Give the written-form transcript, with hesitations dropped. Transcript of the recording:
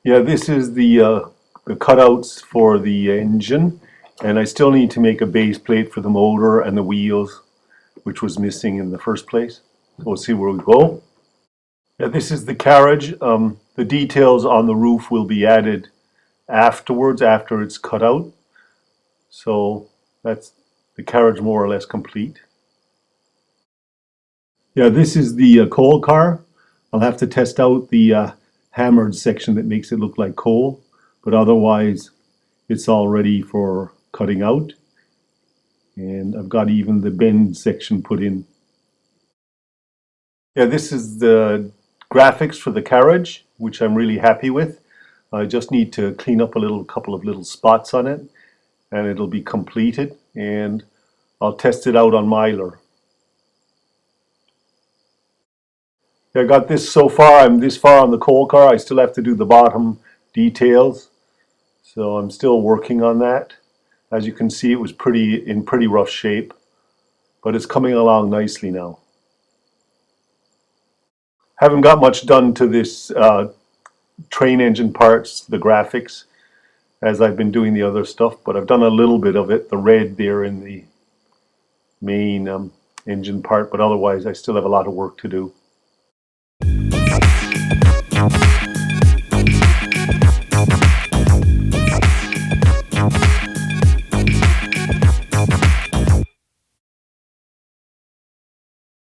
Yeah, this is the cutouts for the engine, and I still need to make a base plate for the motor and the wheels, which was missing in the first place. So we'll see where we go. Yeah, this is the carriage. The details on the roof will be added afterwards, after it's cut out. So that's the carriage more or less complete. Yeah, this is the coal car. I'll have to test out the hammered section that makes it look like coal, but otherwise it's all ready for cutting out. And I've got even the bend section put in. Yeah, this is the graphics for the carriage, which I'm really happy with. I just need to clean up a couple of little spots on it, and it'll be completed, and I'll test it out on Mylar. I got this so far. I'm this far on the coal car. I still have to do the bottom details, so I'm still working on that. As you can see, it was in pretty rough shape, but it's coming along nicely now. Haven't got much done to this train engine parts, the graphics, as I've been doing the other stuff, but I've done a little bit of it, the red there in the main engine part, but otherwise I still have a lot of work to do.